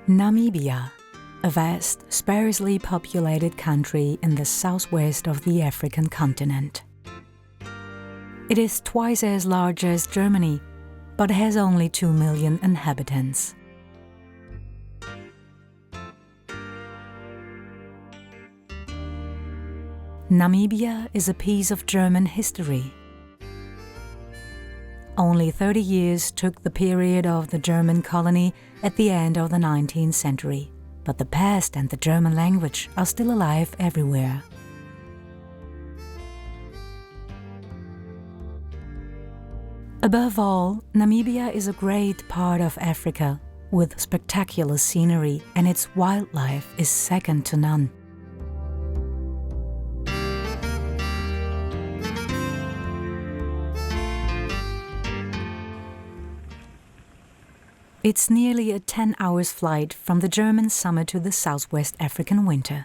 Namibia, a vast, sparsely populated country in the southwest of the African continent. It is twice as large as Germany, but has only 2 million inhabitants. Namibia is a piece of German history. Only 30 years took the period of the German colony at the end of the 19th century, but the past and the German language are still alive everywhere. Above all, Namibia is a great part of Africa, with spectacular scenery, and its wildlife is second to none. It's nearly a 10-hour flight from the German summer to the southwest African winter.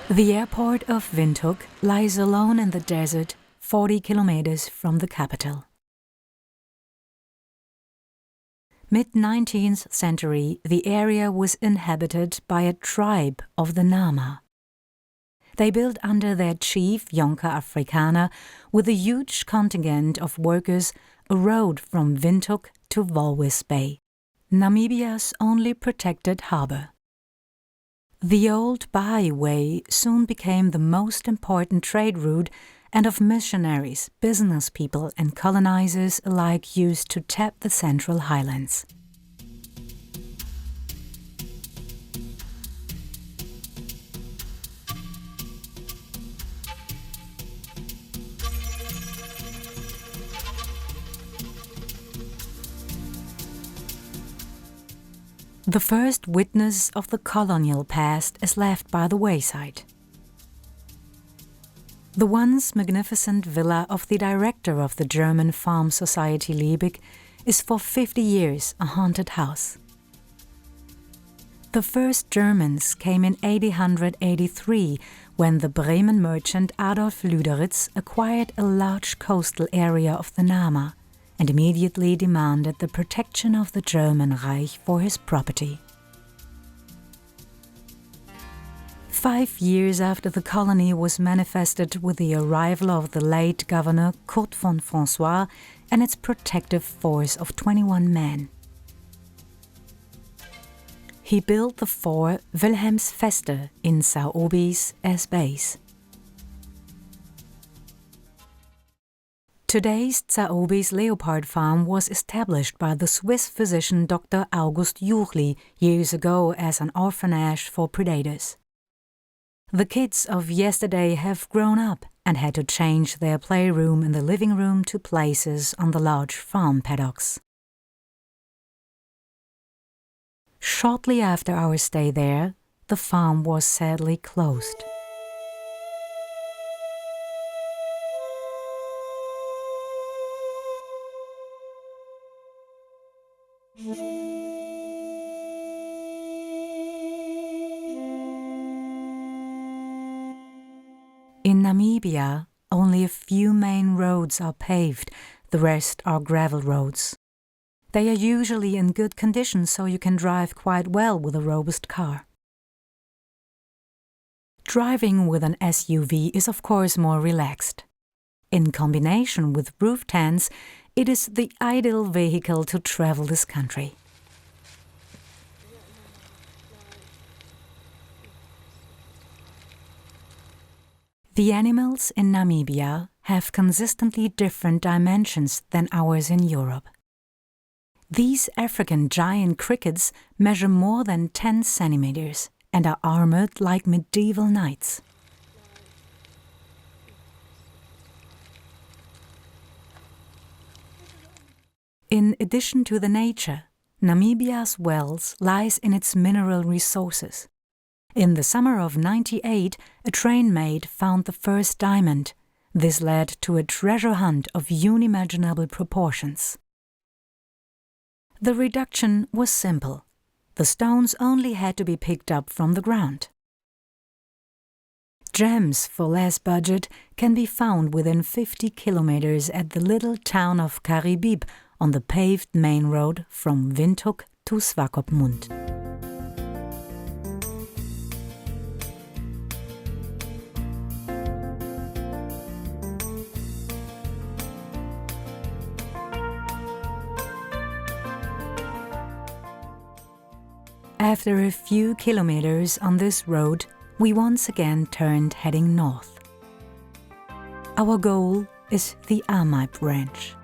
The airport of Windhoek lies alone in the desert, 40 kilometers from the capital. Mid-19th century, the area was inhabited by a tribe of the Nama. They built under their chief, Jonker Afrikaner, with a huge contingent of workers, a road from Windhoek to Walvis Bay, Namibia's only protected harbour. The old Bahai Way soon became the most important trade route, and of missionaries, business people and colonizers alike used to tap the central highlands. The first witness of the colonial past is left by the wayside. The once magnificent villa of the director of the German Farm Society Liebig is for 50 years a haunted house. The first Germans came in 1883 when the Bremen merchant Adolf Lüderitz acquired a large coastal area of the Nama and immediately demanded the protection of the German Reich for his property. 5 years after the colony was manifested with the arrival of the late governor Kurt von François and its protective force of 21 men. He built the fort Wilhelmsfeste in Saobis as base. Today's Saobis leopard farm was established by the Swiss physician Dr. August Juchli years ago as an orphanage for predators. The kids of yesterday have grown up and had to change their playroom in the living room to places on the large farm paddocks. Shortly after our stay there, the farm was sadly closed. In Namibia, only a few main roads are paved, the rest are gravel roads. They are usually in good condition, so you can drive quite well with a robust car. Driving with an SUV is of course more relaxed. In combination with roof tents, it is the ideal vehicle to travel this country. The animals in Namibia have consistently different dimensions than ours in Europe. These African giant crickets measure more than 10 centimeters and are armored like medieval knights. In addition to the nature, Namibia's wealth lies in its mineral resources. In the summer of '98, a train mate found the first diamond. This led to a treasure hunt of unimaginable proportions. The reduction was simple. The stones only had to be picked up from the ground. Gems for less budget can be found within 50 kilometers at the little town of Karibib on the paved main road from Windhoek to Swakopmund. After a few kilometers on this road, we once again turned heading north. Our goal is the Namib Ranch.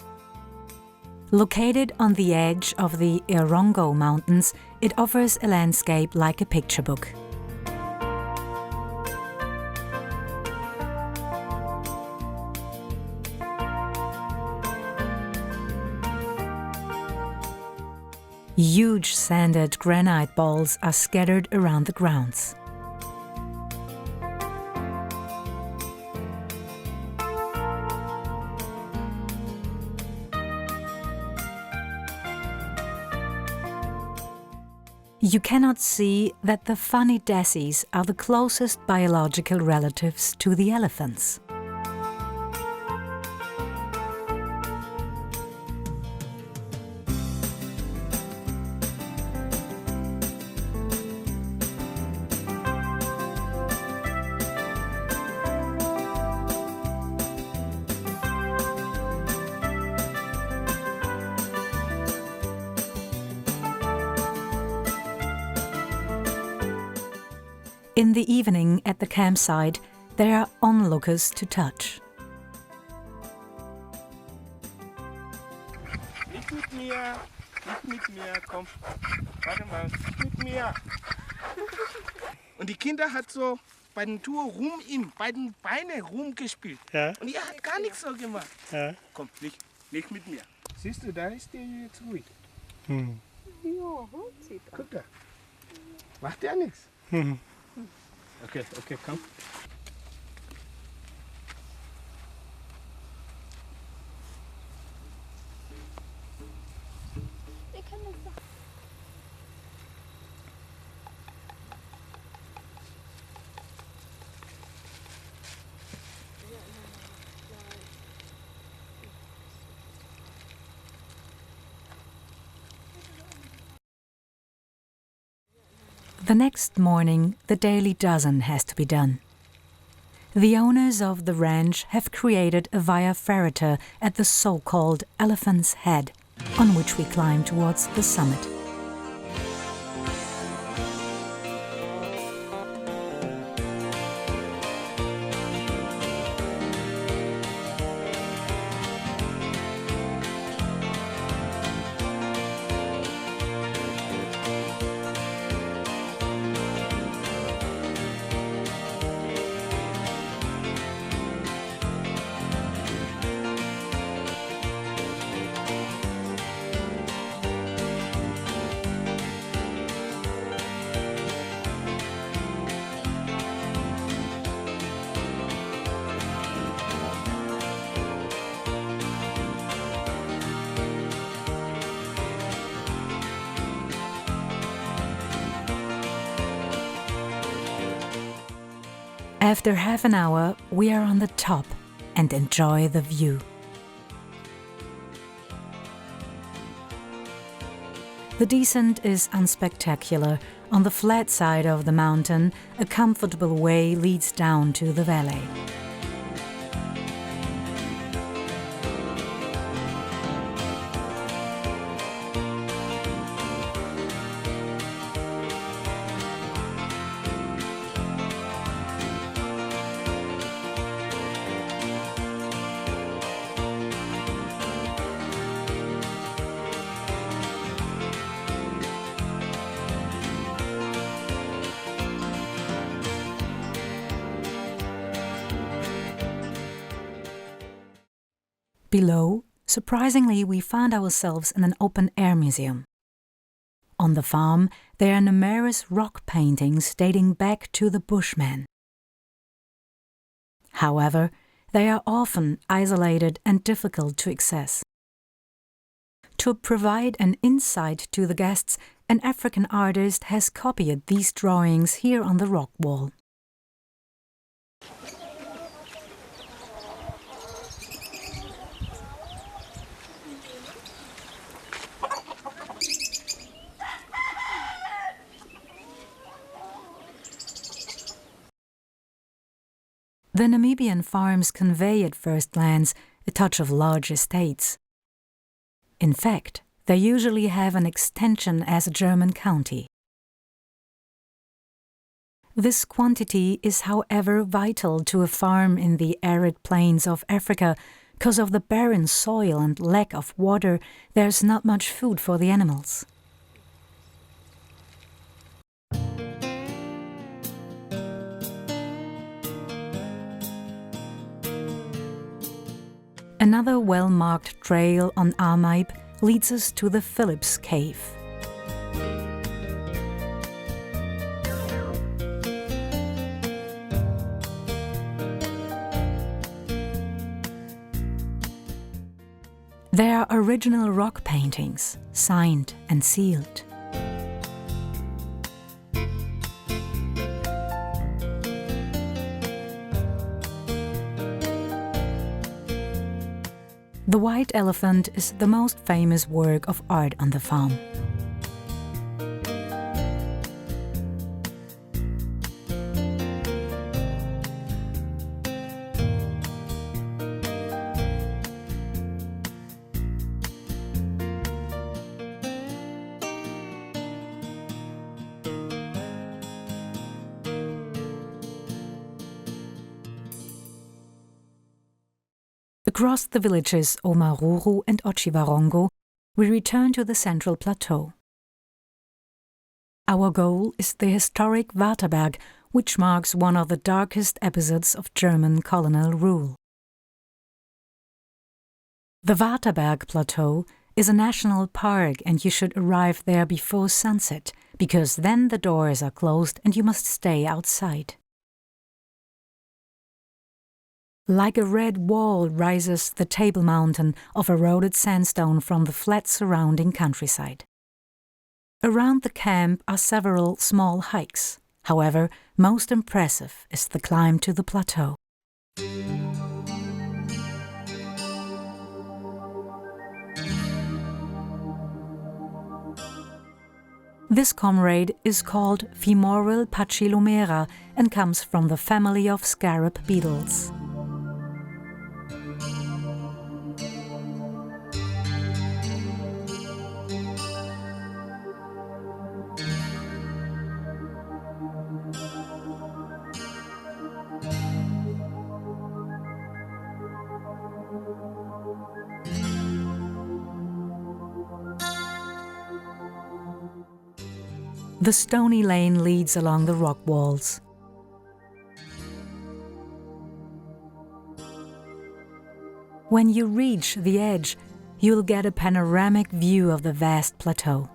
Located on the edge of the Erongo Mountains, it offers a landscape like a picture book. Huge sanded granite balls are scattered around the grounds. You cannot see that the funny dassies are the closest biological relatives to the elephants. In the evening at the campsite, there are onlookers to touch. Nicht mit mir, komm. Warte mal, nicht mit mir. Und die Kinder hat so bei den Tour bei den Beinen rumgespielt. Ja. Und die hat gar nichts so gemacht. Ja. Komm, nicht mit mir. Siehst du, da ist der jetzt ruhig. Hm. Ja, sieht er. Guck da. Macht der nichts. Hm. Okay, komm. The next morning, the daily dozen has to be done. The owners of the ranch have created a via ferrata at the so-called Elephant's Head, on which we climb towards the summit. After half an hour, we are on the top and enjoy the view. The descent is unspectacular. On the flat side of the mountain, a comfortable way leads down to the valley. Below, surprisingly, we found ourselves in an open-air museum. On the farm, there are numerous rock paintings dating back to the Bushmen. However, they are often isolated and difficult to access. To provide an insight to the guests, an African artist has copied these drawings here on the rock wall. The Namibian farms convey at first glance a touch of large estates. In fact, they usually have an extension as a German county. This quantity is, however, vital to a farm in the arid plains of Africa. Because of the barren soil and lack of water, there's not much food for the animals. Another well-marked trail on Namib leads us to the Phillips Cave. They are original rock paintings, signed and sealed. The White Elephant is the most famous work of art on the farm. Across the villages Omaruru and Otjiwarongo, we return to the central plateau. Our goal is the historic Waterberg, which marks one of the darkest episodes of German colonial rule. The Waterberg Plateau is a national park, and you should arrive there before sunset, because then the doors are closed and you must stay outside. Like a red wall rises the Table Mountain of eroded sandstone from the flat surrounding countryside. Around the camp are several small hikes. However, most impressive is the climb to the plateau. This comrade is called Femoral Pachylomera and comes from the family of scarab beetles. The stony lane leads along the rock walls. When you reach the edge, you'll get a panoramic view of the vast plateau.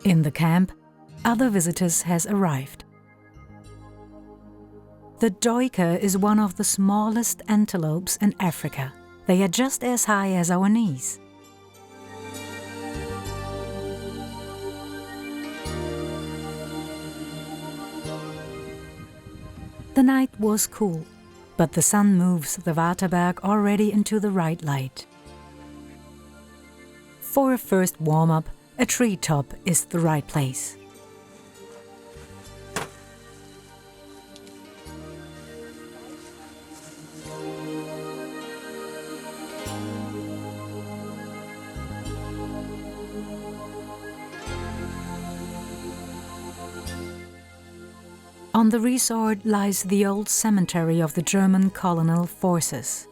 In the camp, other visitors has arrived. The duiker is one of the smallest antelopes in Africa. They are just as high as our knees. The night was cool, but the sun moves the Waterberg already into the right light. For a first warm-up, a treetop is the right place. On the resort lies the old cemetery of the German colonial forces.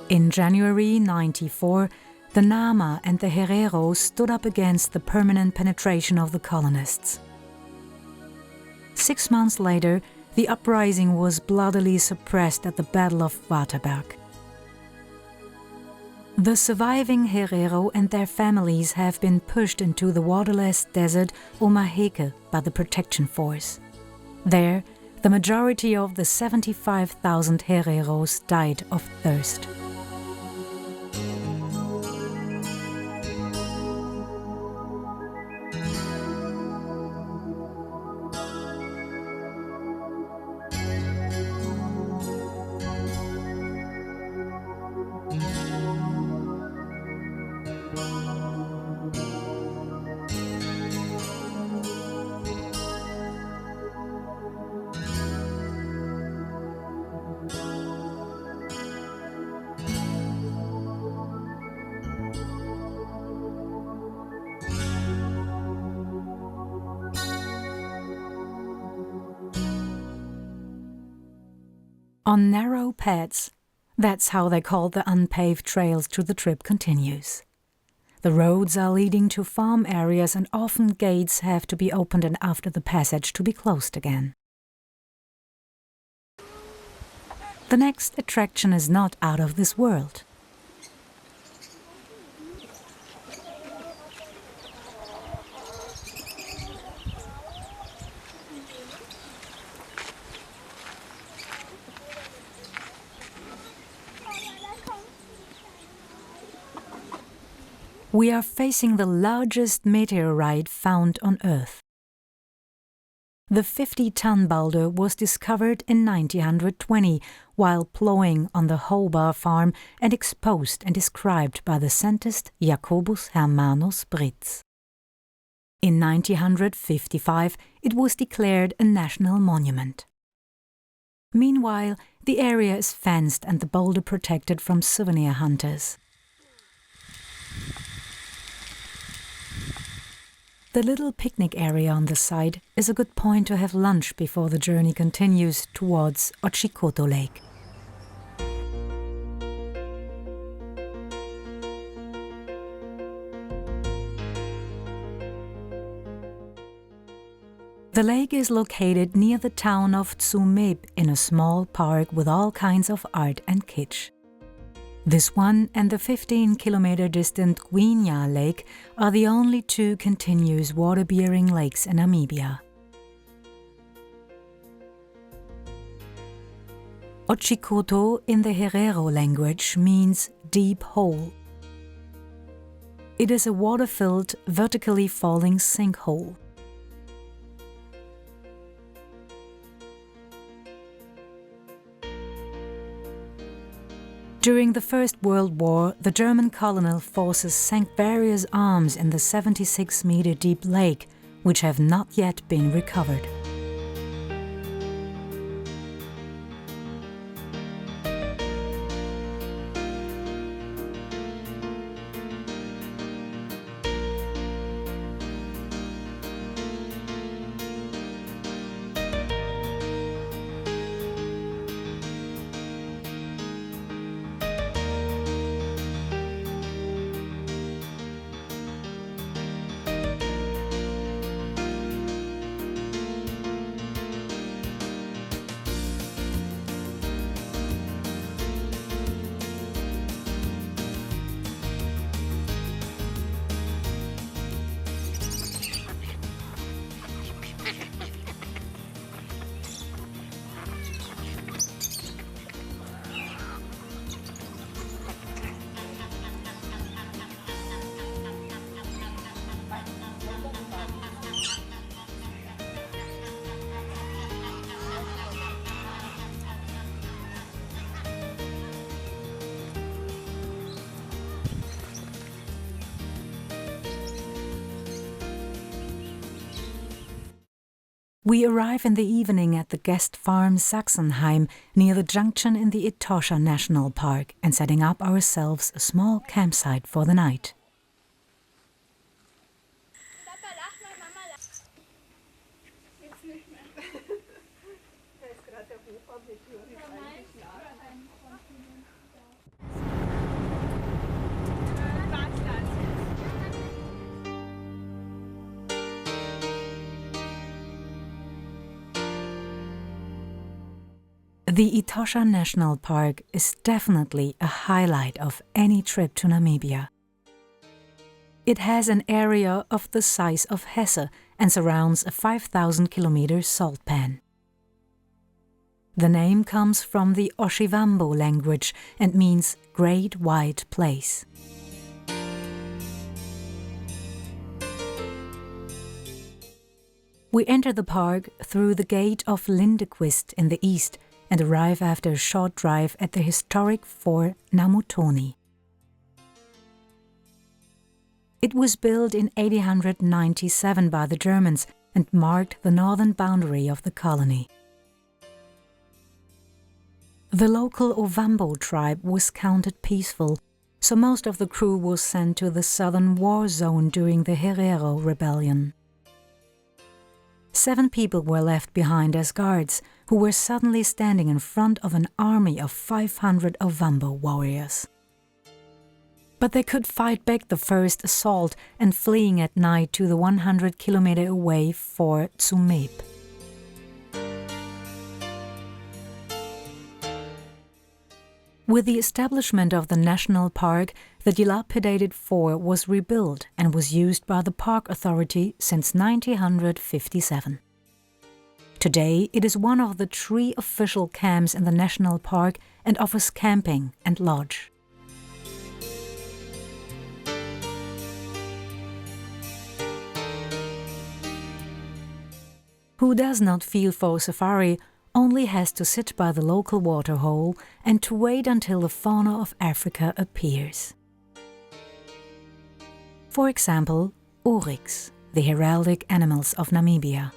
In January 1994, the Nama and the Hereros stood up against the permanent penetration of the colonists. 6 months later, the uprising was bloodily suppressed at the Battle of Waterberg. The surviving Herero and their families have been pushed into the waterless desert Omaheke by the protection force. There, the majority of the 75,000 Hereros died of thirst. On narrow paths, that's how they call the unpaved trails to the trip continues. The roads are leading to farm areas and often gates have to be opened and after the passage to be closed again. The next attraction is not out of this world. We are facing the largest meteorite found on Earth. The 50-ton boulder was discovered in 1920 while plowing on the Hobart farm and exposed and described by the scientist Jacobus Hermanus Britz. In 1955 it was declared a national monument. Meanwhile, the area is fenced and the boulder protected from souvenir hunters. The little picnic area on the side is a good point to have lunch before the journey continues towards Otjikoto Lake. The lake is located near the town of Tsumeb in a small park with all kinds of art and kitsch. This one and the 15-kilometer distant Gwinya Lake are the only two continuous water-bearing lakes in Namibia. Otjikoto in the Herero language means deep hole. It is a water-filled, vertically falling sinkhole. During the First World War, the German colonial forces sank various arms in the 76-meter-deep lake, which have not yet been recovered. We arrive in the evening at the guest farm Sachsenheim near the junction in the Etosha National Park and setting up ourselves a small campsite for the night. The Etosha National Park is definitely a highlight of any trip to Namibia. It has an area of the size of Hesse and surrounds a 5,000-kilometer salt pan. The name comes from the Oshiwambo language and means Great White Place. We enter the park through the gate of Lindequist in the east and arrive after a short drive at the historic Fort Namutoni. It was built in 1897 by the Germans and marked the northern boundary of the colony. The local Ovambo tribe was counted peaceful, so most of the crew was sent to the southern war zone during the Herero Rebellion. 7 people were left behind as guards, who were suddenly standing in front of an army of 500 Ovambo warriors. But they could fight back the first assault and fleeing at night to the 100-kilometer away Fort Tsumeb. With the establishment of the national park, the dilapidated fort was rebuilt and was used by the park authority since 1957. Today, it is one of the 3 official camps in the national park and offers camping and lodge. Who does not feel for safari only has to sit by the local waterhole and to wait until the fauna of Africa appears. For example, oryx, the heraldic animals of Namibia.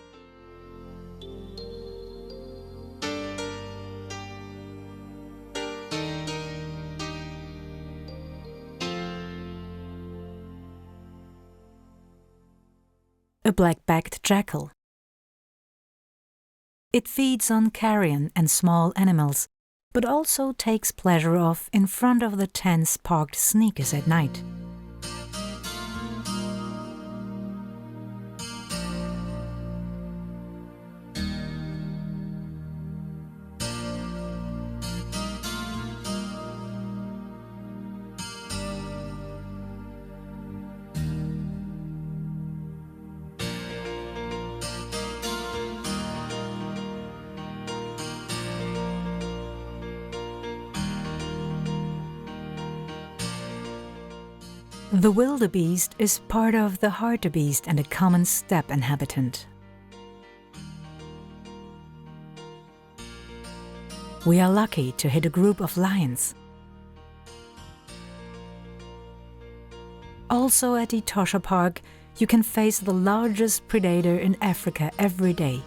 A black-backed jackal. It feeds on carrion and small animals, but also takes pleasure of in front of the tents parked sneakers at night. The wildebeest is part of the hartebeest and a common steppe inhabitant. We are lucky to hit a group of lions. Also at Etosha Park, you can face the largest predator in Africa every day.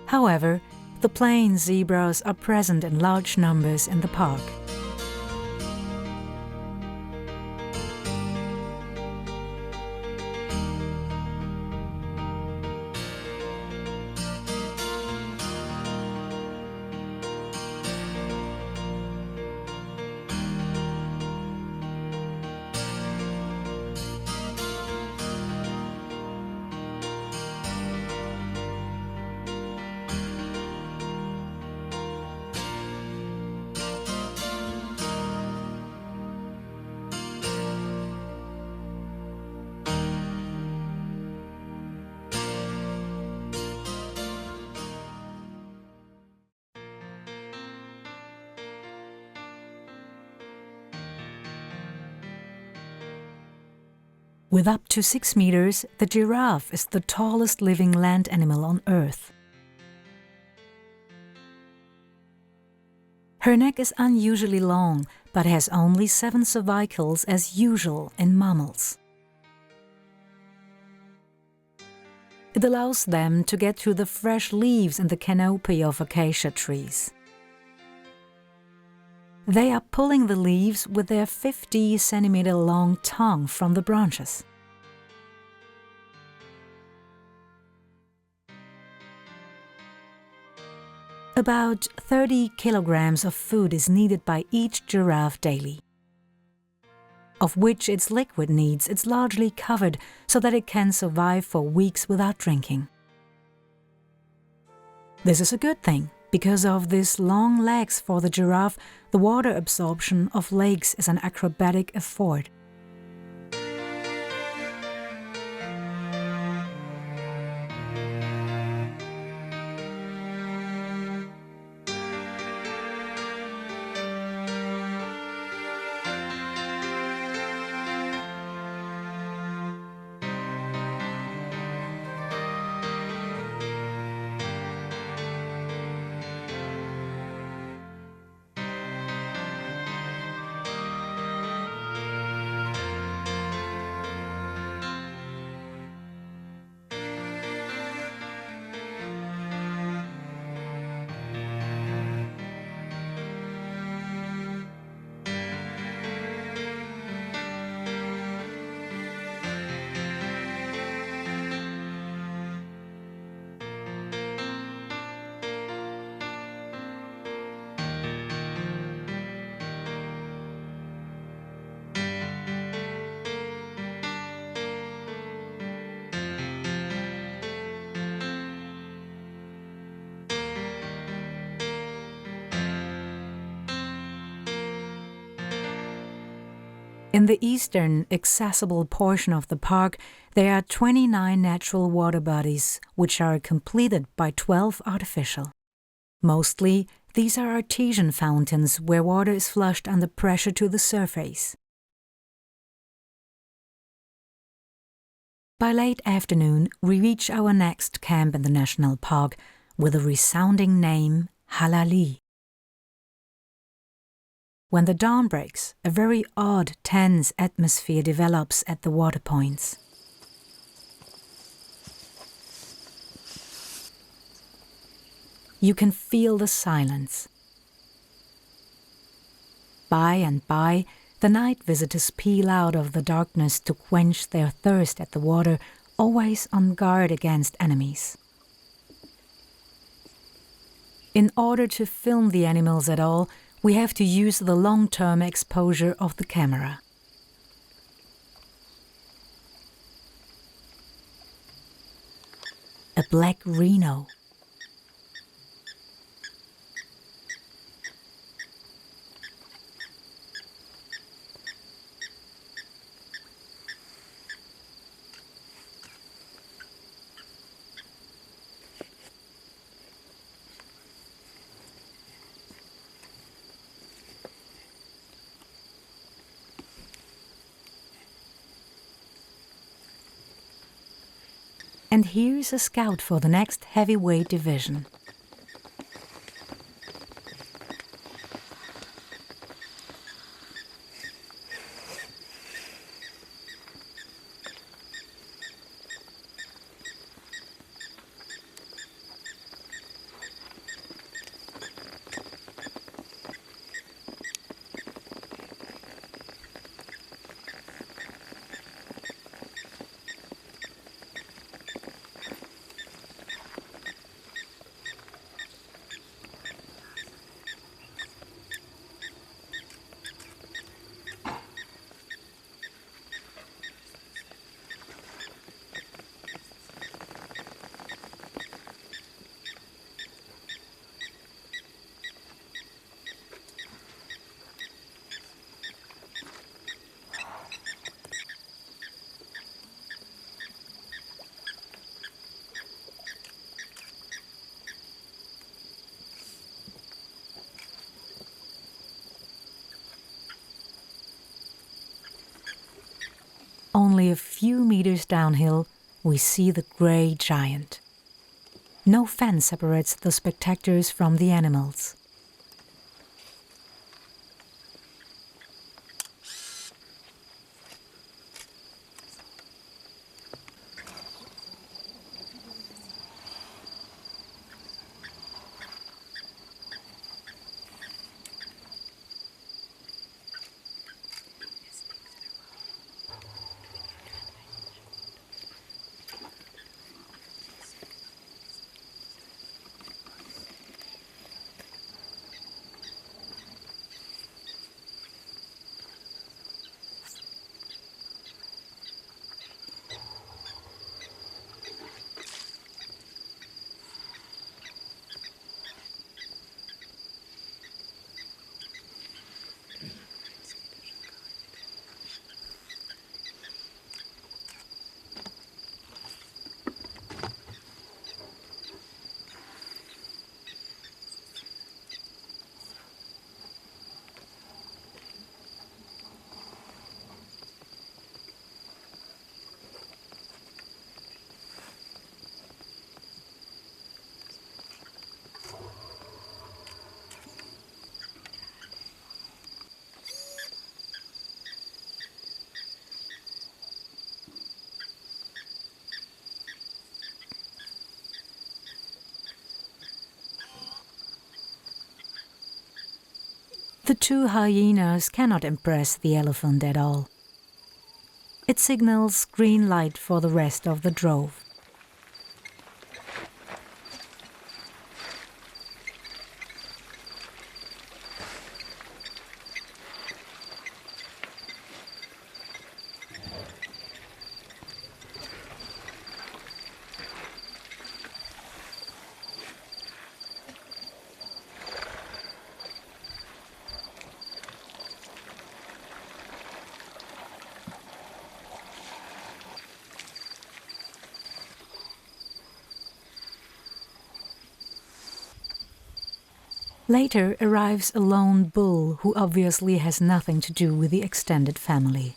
However, the plain zebras are present in large numbers in the park. With up to 6 meters, the giraffe is the tallest living land animal on Earth. Her neck is unusually long, but has only 7 cervicals as usual in mammals. It allows them to get through the fresh leaves in the canopy of acacia trees. They are pulling the leaves with their 50-centimeter long tongue from the branches. About 30 kilograms of food is needed by each giraffe daily, of which its liquid needs is largely covered so that it can survive for weeks without drinking. This is a good thing. Because of these long legs for the giraffe, the water absorption of lakes is an acrobatic effort. In the eastern, accessible portion of the park, there are 29 natural water bodies, which are completed by 12 artificial. Mostly, these are artesian fountains where water is flushed under pressure to the surface. By late afternoon, we reach our next camp in the national park with a resounding name, Halali. When the dawn breaks, a very odd, tense atmosphere develops at the water points. You can feel the silence. By and by, the night visitors peel out of the darkness to quench their thirst at the water, always on guard against enemies. In order to film the animals at all, we have to use the long-term exposure of the camera. A black rhino. And here's a scout for the next heavyweight division. Only a few meters downhill, we see the grey giant. No fence separates the spectators from the animals. The two hyenas cannot impress the elephant at all. It signals green light for the rest of the drove. Later arrives a lone bull who obviously has nothing to do with the extended family.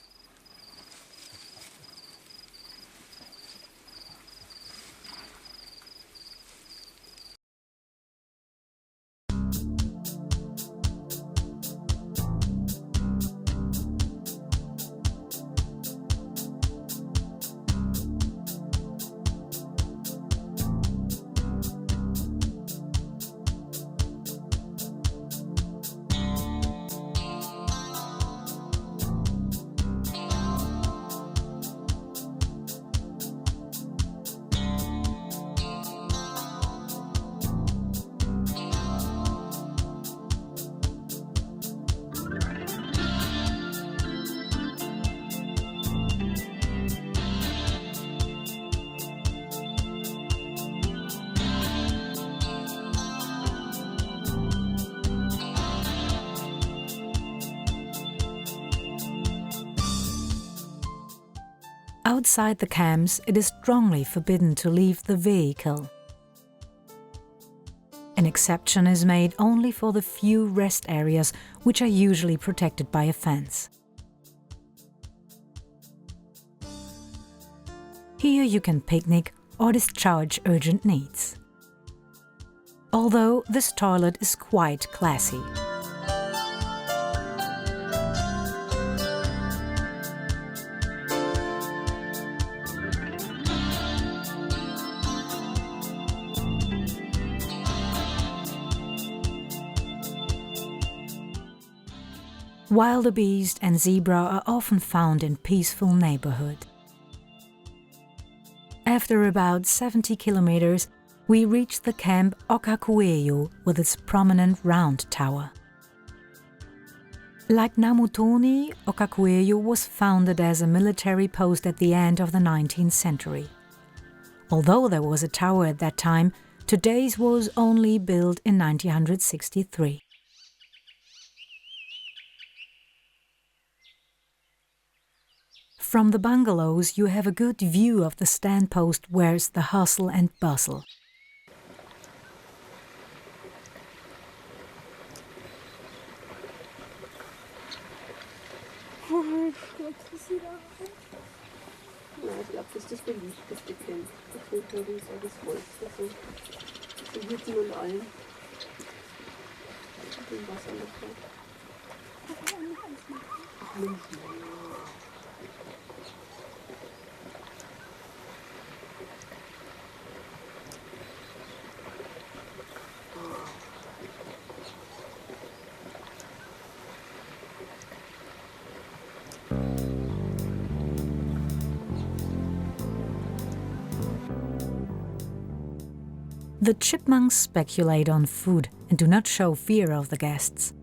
Outside the camps, it is strongly forbidden to leave the vehicle. An exception is made only for the few rest areas, which are usually protected by a fence. Here you can picnic or discharge urgent needs. Although this toilet is quite classy. Wildebeest and zebra are often found in peaceful neighborhood. After about 70 kilometers, we reach the camp Okakueyo with its prominent round tower. Like Namutoni, Okakueyo was founded as a military post at the end of the 19th century. Although there was a tower at that time, today's was only built in 1963. From the bungalows you have a good view of the standpost where's the hustle and bustle. Ich glaube, das ist das beliebteste Camp. Das wird übrigens auch das vollste, so in Hütten und allem. Und dem Wasser noch. Ach, Mensch, The chipmunks speculate on food and do not show fear of the guests.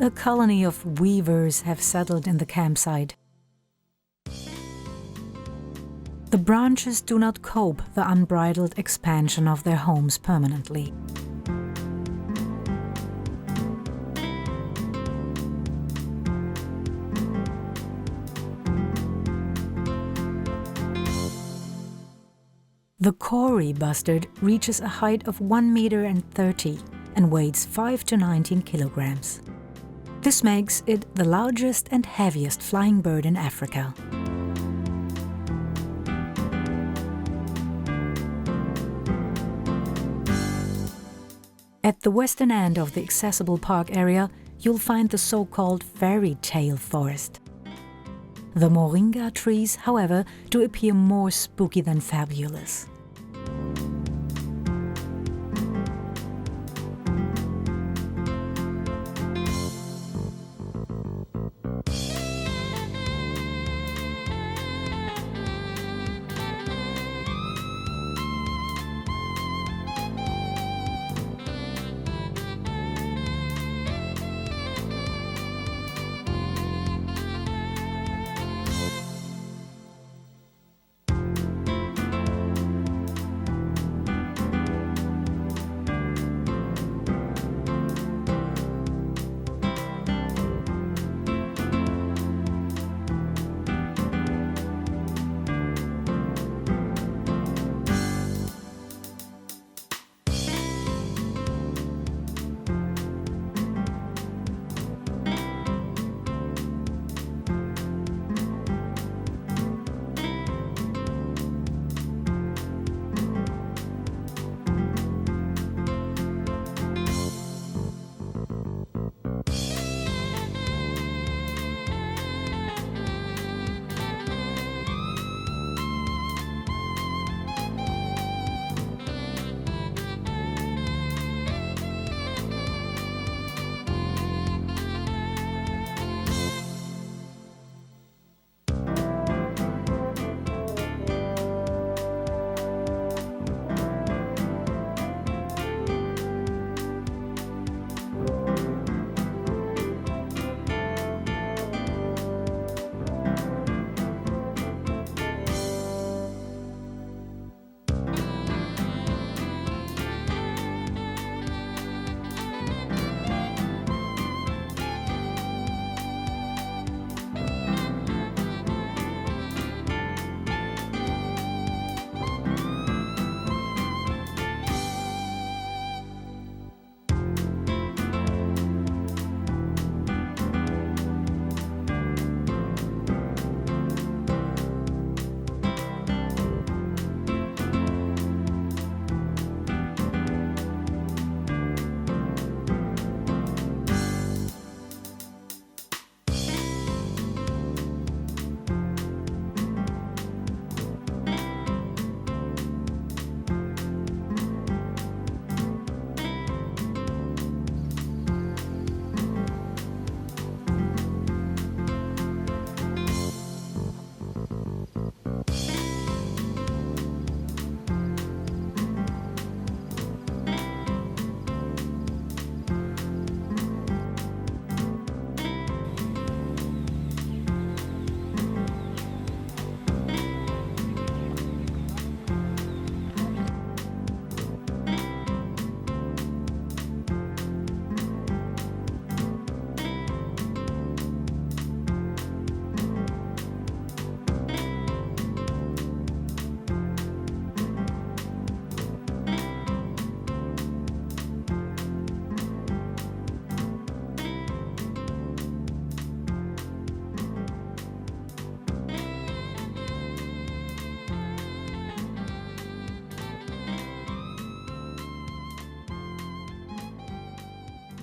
A colony of weavers have settled in the campsite. The branches do not cope the unbridled expansion of their homes permanently. The Kori bustard reaches a height of 1 meter and 30 and weighs 5 to 19 kilograms. This makes it the largest and heaviest flying bird in Africa. At the western end of the accessible park area, you'll find the so-called fairy tale forest. The moringa trees, however, do appear more spooky than fabulous.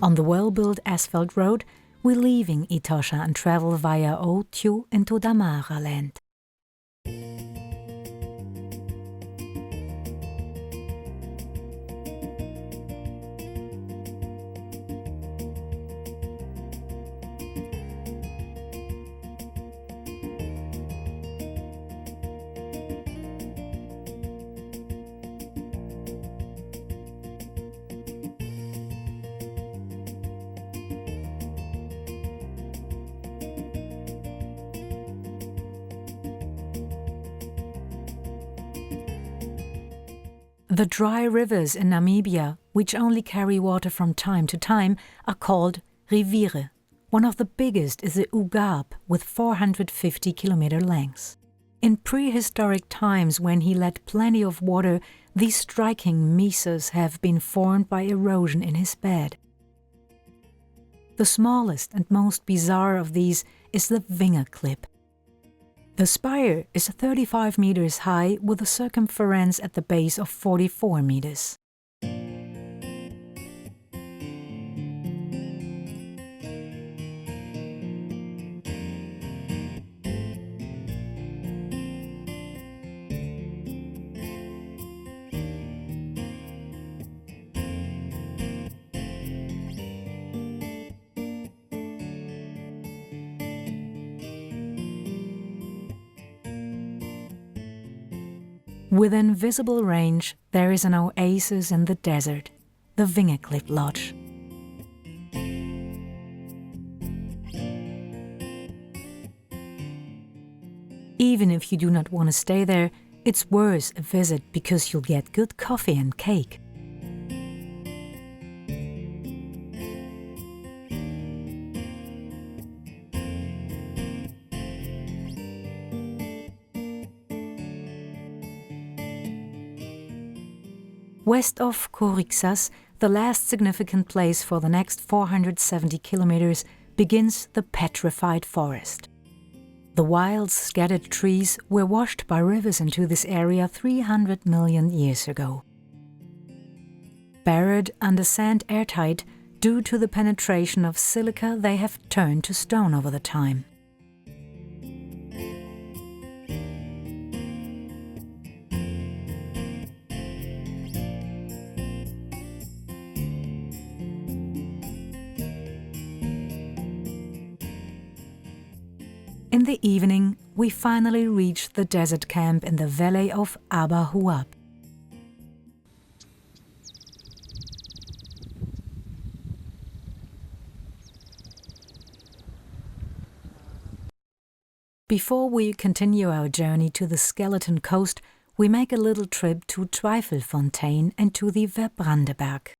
On the well-built asphalt road, we're leaving Etosha and travel via Otju into Damara land. The dry rivers in Namibia, which only carry water from time to time, are called riviere. One of the biggest is the Ugab, with 450 kilometer length. In prehistoric times, when he let plenty of water, these striking mesas have been formed by erosion in his bed. The smallest and most bizarre of these is the Vinger Clip. The spire is 35 meters high with a circumference at the base of 44 meters. Within visible range, there is an oasis in the desert, the Vingerklip Lodge. Even if you do not want to stay there, it's worth a visit because you'll get good coffee and cake. West of Korixas, the last significant place for the next 470 kilometers, begins the petrified forest. The wild, scattered trees were washed by rivers into this area 300 million years ago. Buried under sand airtight, due to the penetration of silica, they have turned to stone over the time. In the evening, we finally reached the desert camp in the valley of Aba Huab. Before we continue our journey to the Skeleton Coast, we make a little trip to Zweifelfontein and to the Verbrandeberg.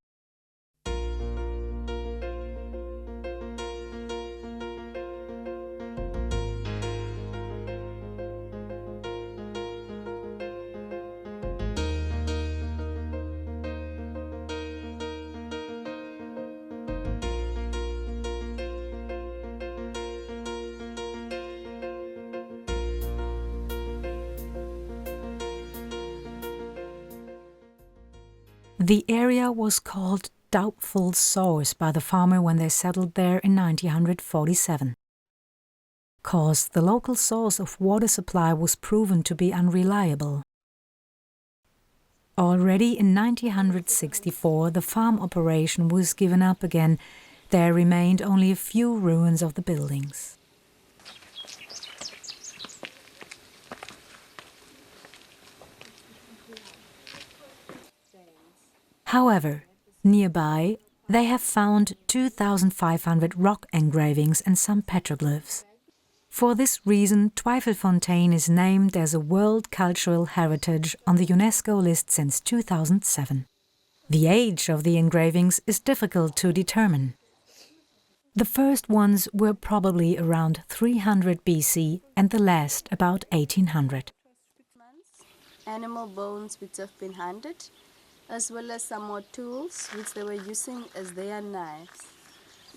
The area was called Doubtful Source by the farmer when they settled there in 1947. Cause the local source of water supply was proven to be unreliable. Already in 1964, the farm operation was given up again. There remained only a few ruins of the buildings. However, nearby, they have found 2,500 rock engravings and some petroglyphs. For this reason, Zweifelfontein is named as a World Cultural Heritage on the UNESCO list since 2007. The age of the engravings is difficult to determine. The first ones were probably around 300 BC and the last about 1800. Animal bones which have been hunted, as well as some more tools which they were using as their knives.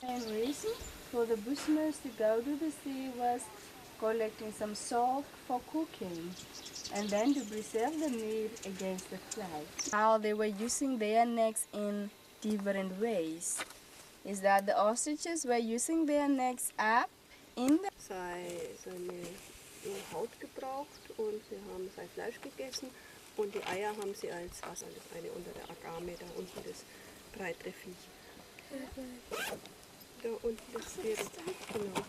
The main reason for the Bushmen to go to the sea was collecting some salt for cooking and then to preserve the meat against the flies. How they were using their necks in different ways. is that the ostriches were using their necks up in the Seine Haut gebraucht und sie haben sein Fleisch gegessen und die Eier haben sie als was, das eine unter der Agame, da unten das breitere Viech. Da unten das wäre, genau.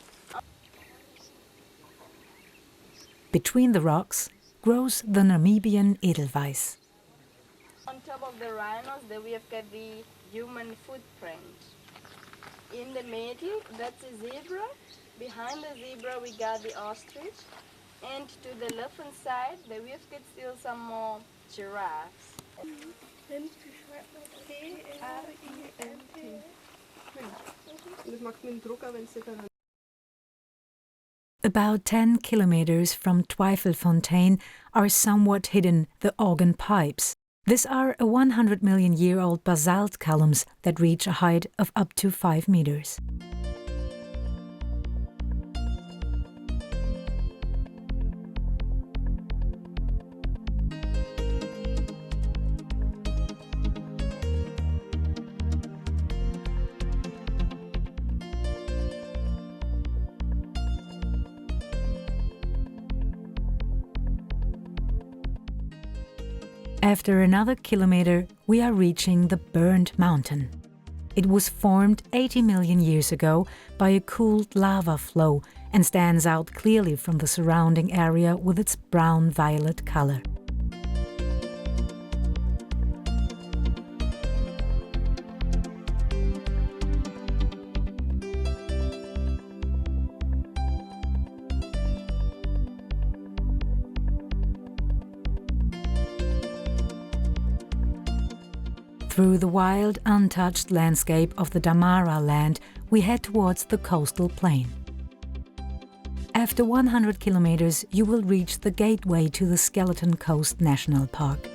Between the rocks grows the Namibian edelweiss. On top of the rhinos, there we have got the human footprint. In the middle, that's a zebra. Behind the zebra, we got the ostrich. And to the left hand side, there we have got still some more giraffes. Das macht mit dem Drucker, wenn sie dann. About 10 kilometers from Twyfelfontein are somewhat hidden the Organ Pipes. These are a 100 million year old basalt columns that reach a height of up to 5 meters. After another kilometer, we are reaching the Burned Mountain. It was formed 80 million years ago by a cooled lava flow and stands out clearly from the surrounding area with its brown-violet color. Through the wild, untouched landscape of the Damara land, we head towards the coastal plain. After 100 kilometers, you will reach the gateway to the Skeleton Coast National Park.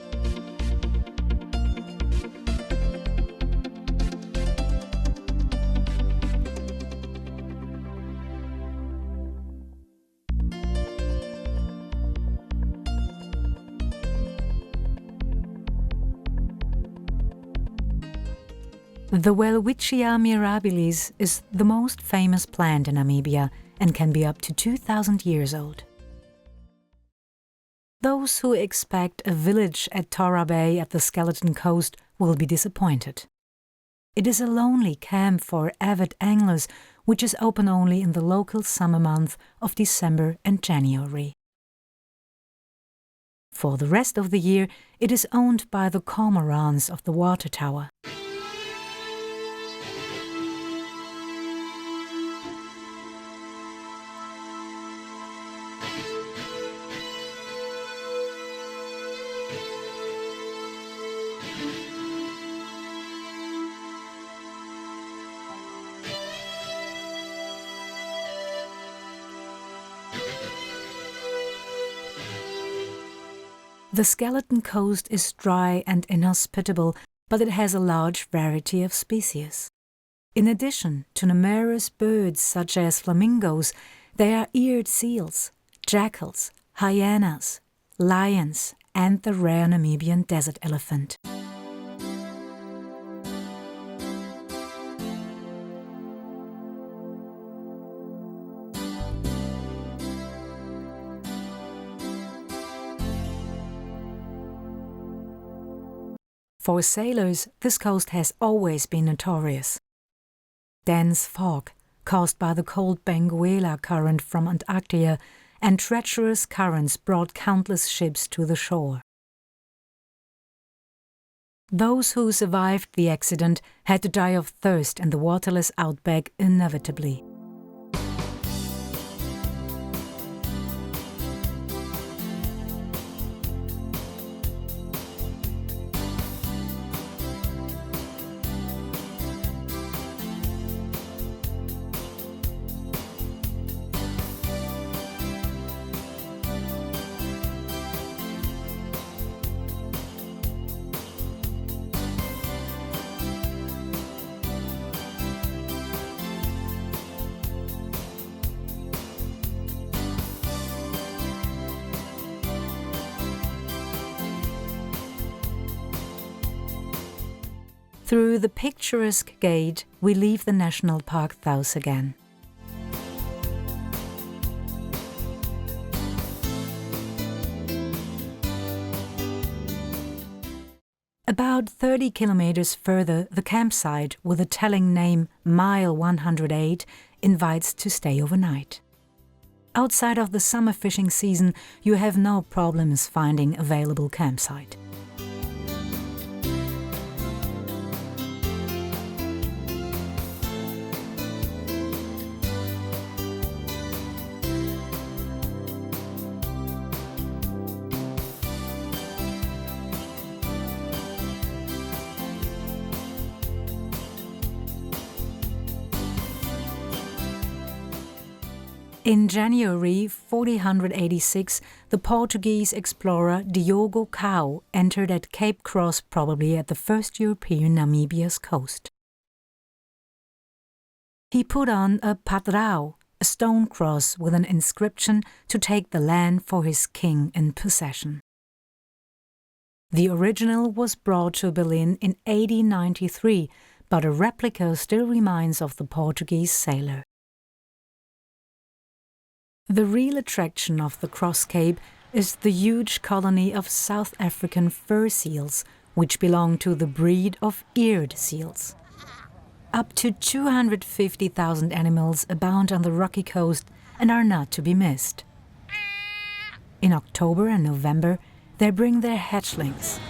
The Welwitschia mirabilis is the most famous plant in Namibia and can be up to 2,000 years old. Those who expect a village at Tora Bay at the Skeleton Coast will be disappointed. It is a lonely camp for avid anglers, which is open only in the local summer month of December and January. For the rest of the year, it is owned by the cormorants of the water tower. The Skeleton Coast is dry and inhospitable, but it has a large variety of species. In addition to numerous birds such as flamingos, there are eared seals, jackals, hyenas, lions, and the rare Namibian desert elephant. For sailors, this coast has always been notorious. Dense fog, caused by the cold Benguela current from Antarctica, and treacherous currents brought countless ships to the shore. Those who survived the accident had to die of thirst in the waterless outback inevitably. Through the picturesque gate, we leave the National Park Thous again. About 30 kilometers further, the campsite with the telling name Mile 108 invites to stay overnight. Outside of the summer fishing season, you have no problems finding available campsite. In January 1486, the Portuguese explorer Diogo Cao entered at Cape Cross, probably at the first European Namibia's coast. He put on a patrao, a stone cross with an inscription to take the land for his king in possession. The original was brought to Berlin in 1893, but a replica still remains of the Portuguese sailor. The real attraction of the Cross Cape is the huge colony of South African fur seals, which belong to the breed of eared seals. Up to 250,000 animals abound on the rocky coast and are not to be missed. In October and November, they bring their hatchlings.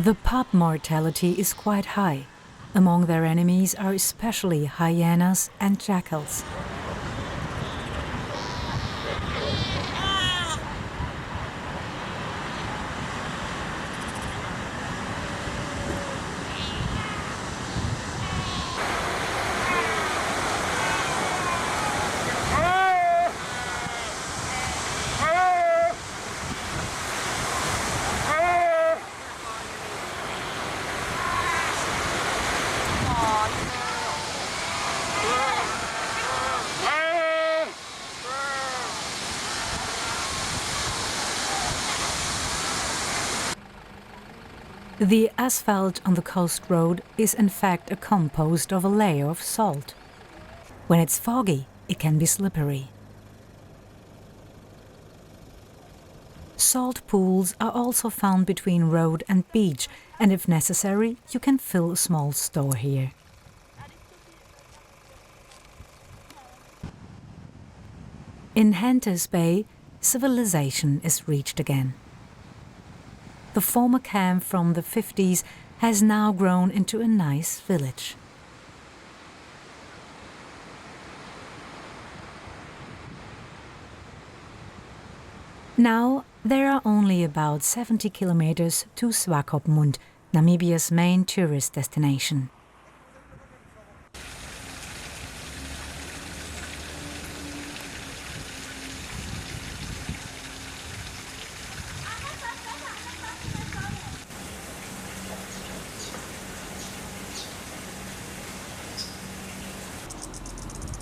The pup mortality is quite high. Among their enemies are especially hyenas and jackals. The asphalt on the coast road is in fact composed of a layer of salt. When it's foggy, it can be slippery. Salt pools are also found between road and beach, and if necessary, you can fill a small store here. In Hentes Bay, civilization is reached again. The former camp from the 50s has now grown into a nice village. Now, there are only about 70 kilometers to Swakopmund, Namibia's main tourist destination.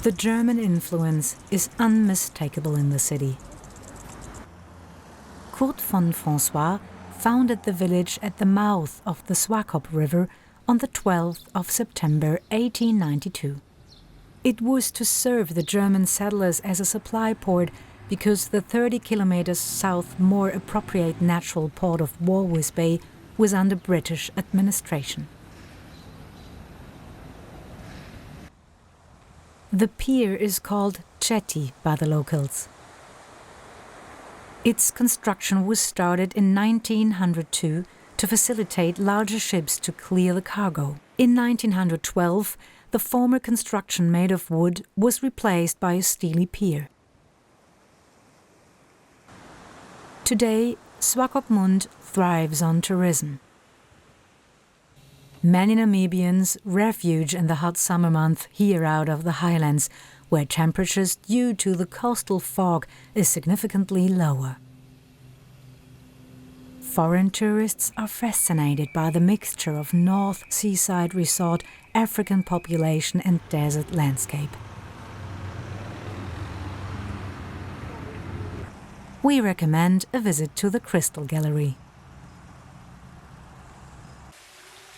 The German influence is unmistakable in the city. Kurt von François founded the village at the mouth of the Swakop River on the 12th of September 1892. It was to serve the German settlers as a supply port because the 30 kilometers south more appropriate natural port of Walvis Bay was under British administration. The pier is called jetty by the locals. Its construction was started in 1902 to facilitate larger ships to clear the cargo. In 1912, the former construction made of wood was replaced by a steely pier. Today, Swakopmund thrives on tourism. Many Namibians refuge in the hot summer month here out of the highlands, where temperatures due to the coastal fog is significantly lower. Foreign tourists are fascinated by the mixture of North seaside resort, African population and desert landscape. We recommend a visit to the Crystal Gallery.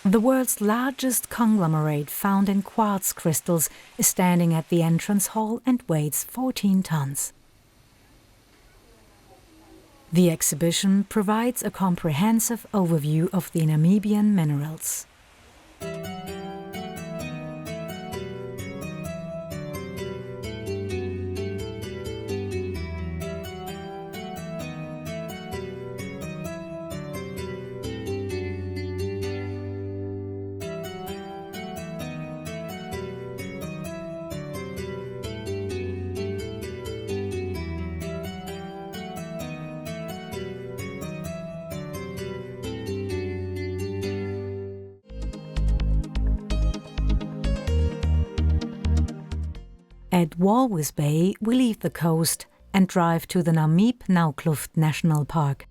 The world's largest conglomerate found in quartz crystals is standing at the entrance hall and weighs 14 tons. The exhibition provides a comprehensive overview of the Namibian minerals. At Walvis Bay, we leave the coast and drive to the Namib Naukluft Park.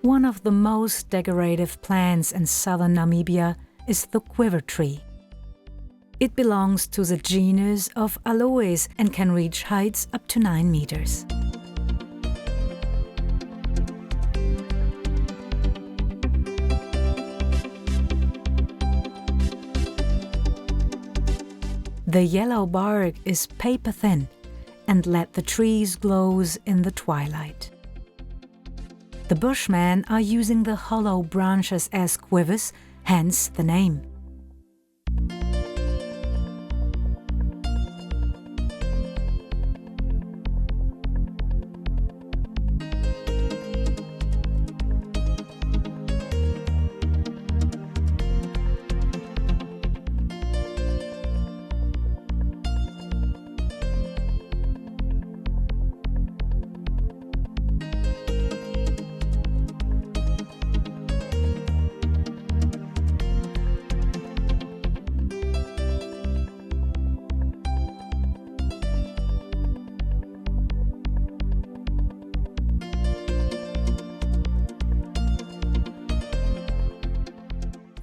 One of the most decorative plants in southern Namibia is the quiver tree. It belongs to the genus of aloes and can reach heights up to 9 meters. The yellow bark is paper thin and let the trees glows in the twilight. The Bushmen are using the hollow branches as quivers, hence the name.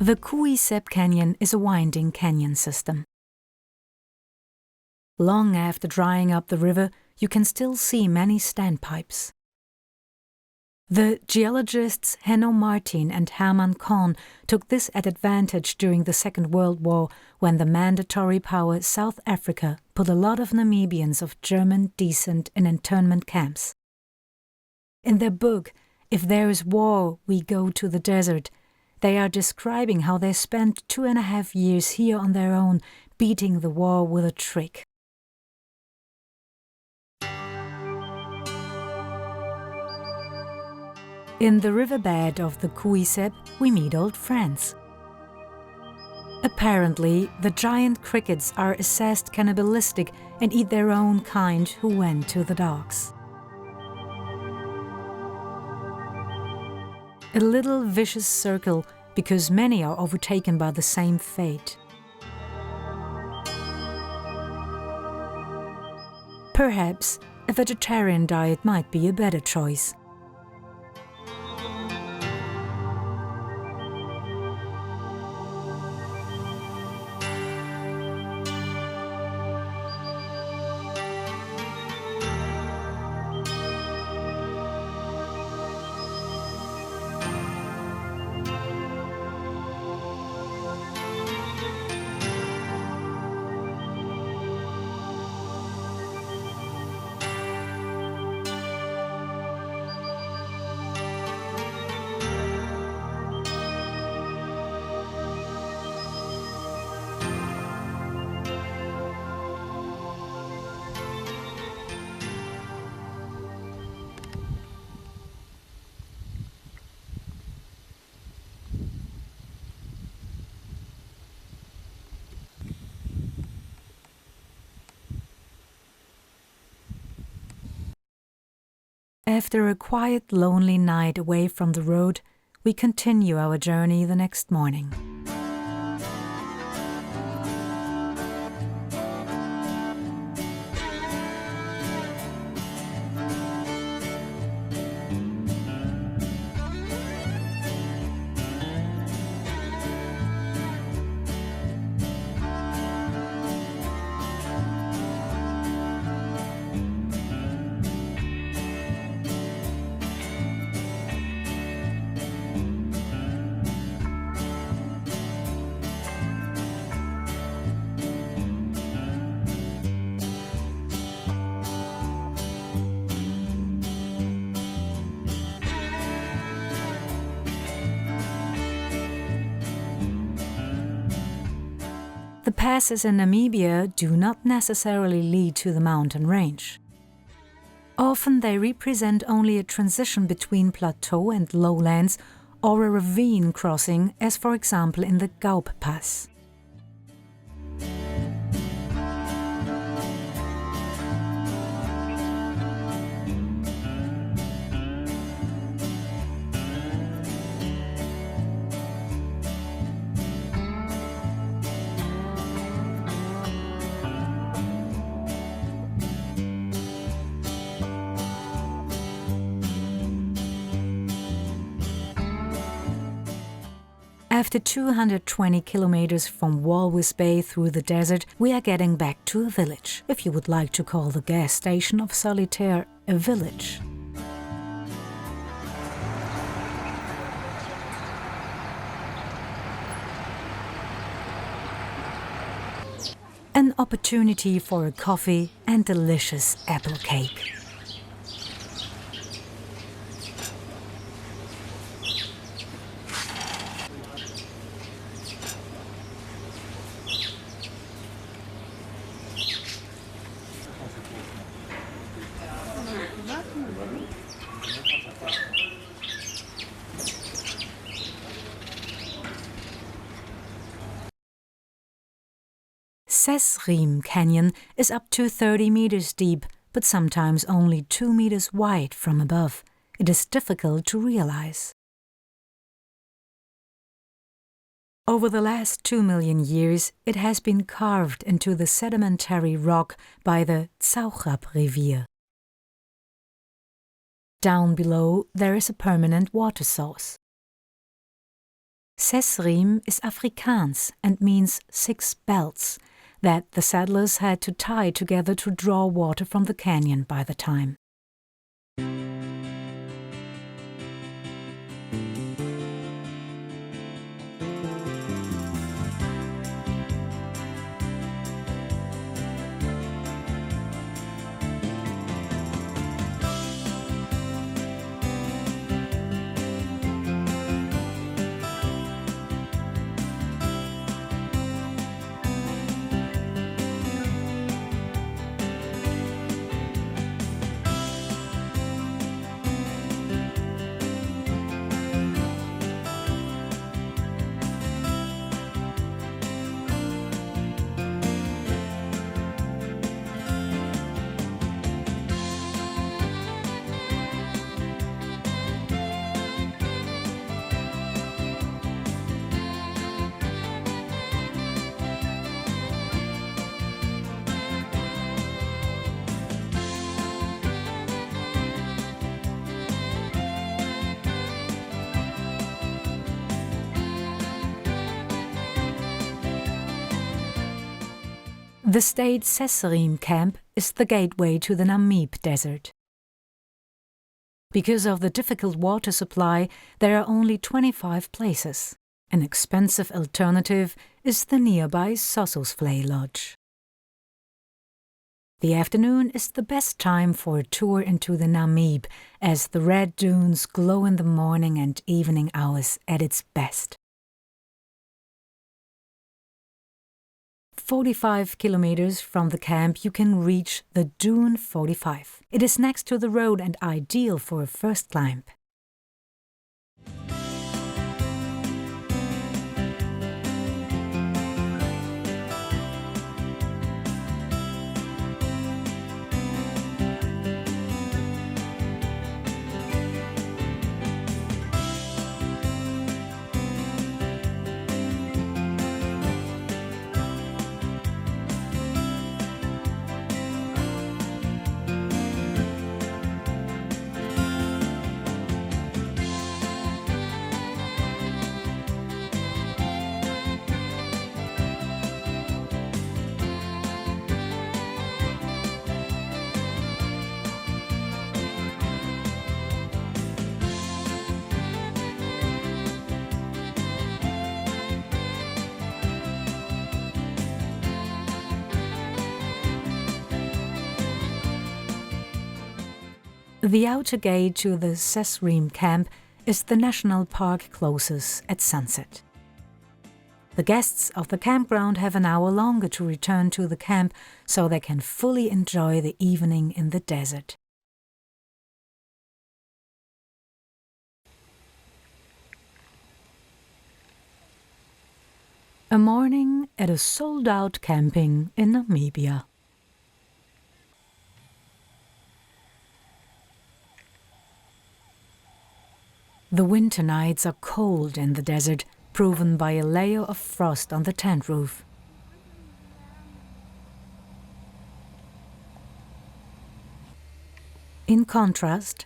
The Kuisep Canyon is a winding canyon system. Long after drying up the river, you can still see many standpipes. The geologists Henno Martin and Herman Kohn took this at advantage during the Second World War, when the mandatory power South Africa put a lot of Namibians of German descent in internment camps. In their book, If There Is War, We Go to the Desert, they are describing how they spent 2.5 years here on their own, beating the war with a trick. In the riverbed of the Kuisep, we meet old friends. Apparently, the giant crickets are assessed cannibalistic and eat their own kind who went to the dogs. A little vicious circle, because many are overtaken by the same fate. Perhaps a vegetarian diet might be a better choice. After a quiet, lonely night away from the road, we continue our journey the next morning. The passes in Namibia do not necessarily lead to the mountain range. Often they represent only a transition between plateau and lowlands, or a ravine crossing, as for example in the Gaup Pass. After 220 kilometers from Walvis Bay through the desert, we are getting back to a village, if you would like to call the gas station of Solitaire a village. An opportunity for a coffee and delicious apple cake. Sesriem Canyon is up to 30 meters deep, but sometimes only 2 meters wide from above. It is difficult to realize. Over the last 2 million years, it has been carved into the sedimentary rock by the Tsaugrap Rivier. Down below, there is a permanent water source. Sesriem is Afrikaans and means 6 belts that the settlers had to tie together to draw water from the canyon by the time. The state Sesriem camp is the gateway to the Namib Desert. Because of the difficult water supply, there are only 25 places. An expensive alternative is the nearby Sossusvlei Lodge. The afternoon is the best time for a tour into the Namib, as the red dunes glow in the morning and evening hours at its best. 45 kilometers from the camp you can reach the Dune 45. It is next to the road and ideal for a first climb. The outer gate to the Sesriem camp is the national park closes at sunset. The guests of the campground have an hour longer to return to the camp so they can fully enjoy the evening in the desert. A morning at a sold-out camping in Namibia. The winter nights are cold in the desert, proven by a layer of frost on the tent roof. In contrast,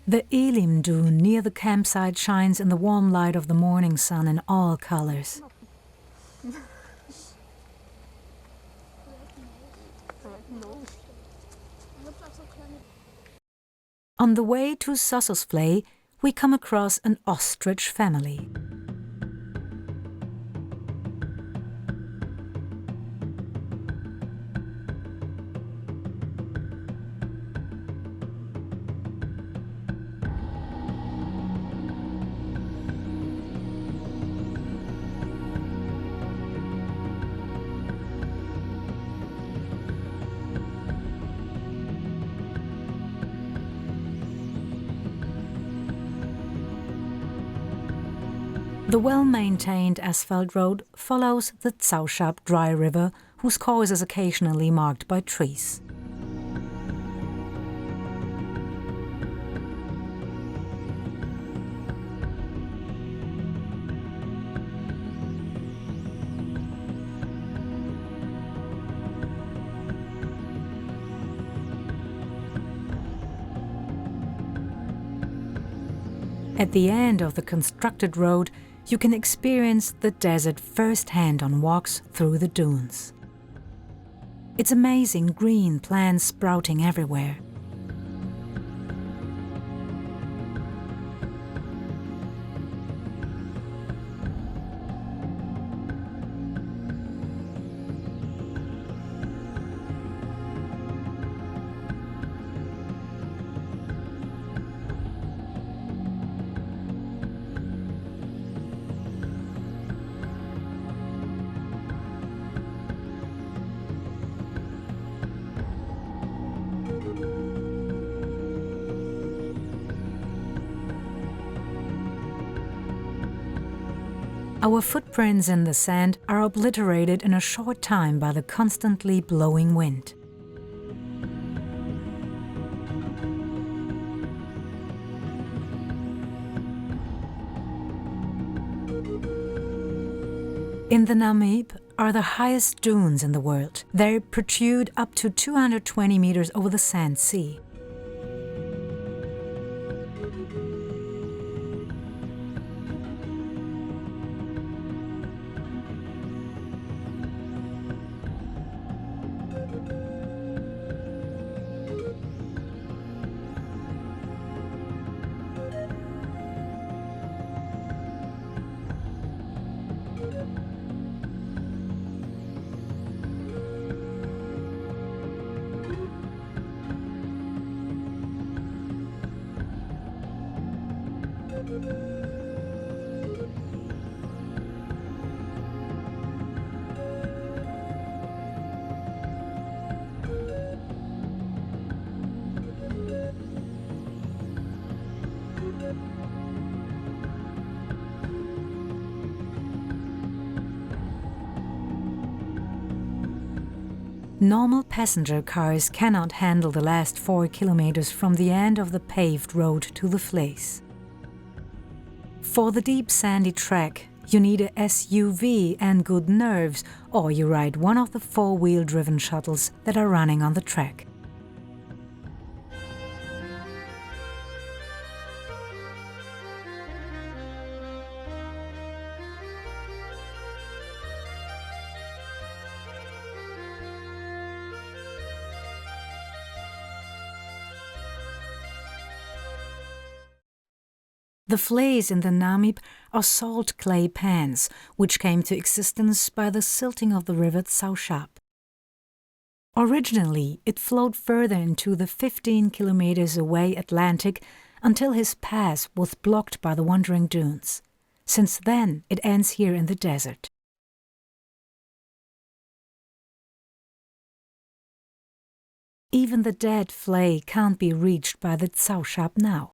the Elim dune near the campsite shines in the warm light of the morning sun in all colors. On the way to Sossusvlei, we come across an ostrich family. The well-maintained asphalt road follows the Tsauschab dry river, whose course is occasionally marked by trees. At the end of the constructed road, you can experience the desert firsthand on walks through the dunes. It's amazing green plants sprouting everywhere. Our footprints in the sand are obliterated in a short time by the constantly blowing wind. In the Namib are the highest dunes in the world. They protrude up to 220 meters over the sand sea. Normal passenger cars cannot handle the last 4 kilometers from the end of the paved road to the place. For the deep sandy track, you need a SUV and good nerves, or you ride one of the four-wheel driven shuttles that are running on the track. The flays in the Namib are salt clay pans, which came to existence by the silting of the river Tsaushab. Originally, it flowed further into the 15 kilometers away Atlantic until his path was blocked by the wandering dunes. Since then, it ends here in the desert. Even the dead flay can't be reached by the Tsaushab now.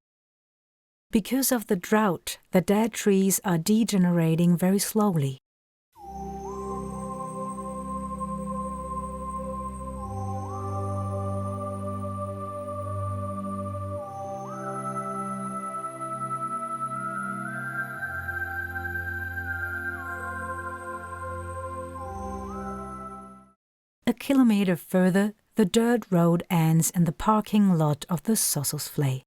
Because of the drought, the dead trees are degenerating very slowly. A kilometer further, the dirt road ends in the parking lot of the Sossusvlei.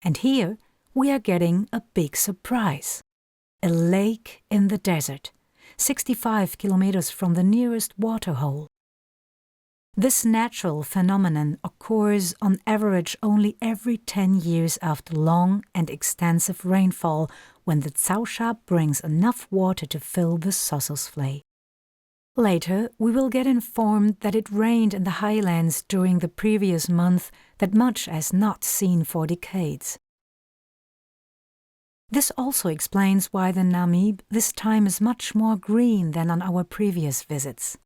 And here we are getting a big surprise. A lake in the desert, 65 kilometers from the nearest waterhole. This natural phenomenon occurs on average only every 10 years after long and extensive rainfall, when the Tsaushab brings enough water to fill the Sossusvlei. Later, we will get informed that it rained in the highlands during the previous month that much as not seen for decades. This also explains why the Namib this time is much more green than on our previous visits.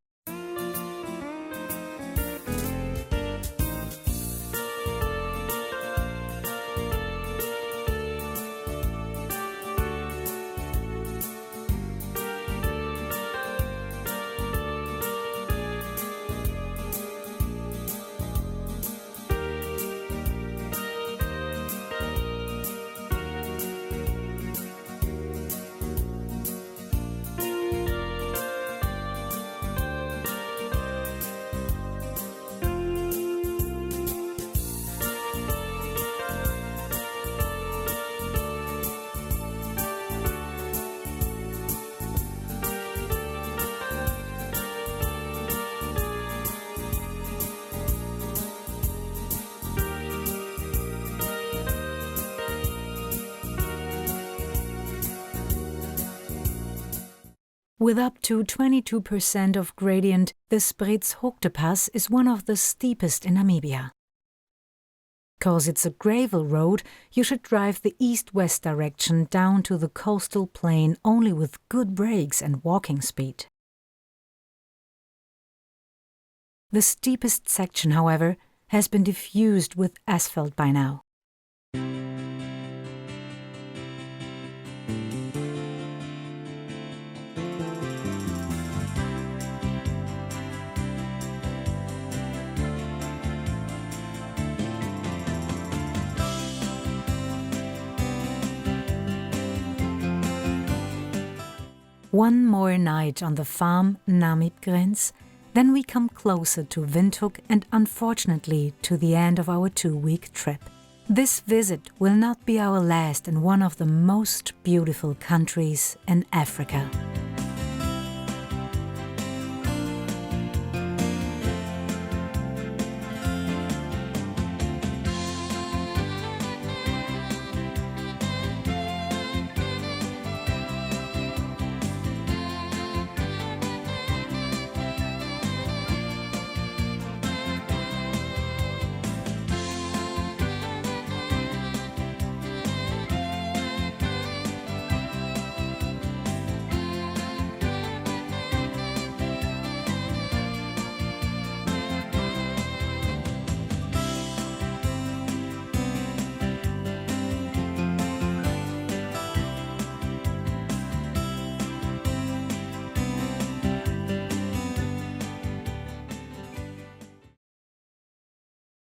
With up to 22% of gradient, the Spitshoogtepass is one of the steepest in Namibia. Because it's a gravel road, you should drive the east-west direction down to the coastal plain only with good brakes and walking speed. The steepest section, however, has been diffused with asphalt by now. One more night on the farm Namib Grens, then we come closer to Windhoek and unfortunately to the end of our 2-week trip. This visit will not be our last in one of the most beautiful countries in Africa.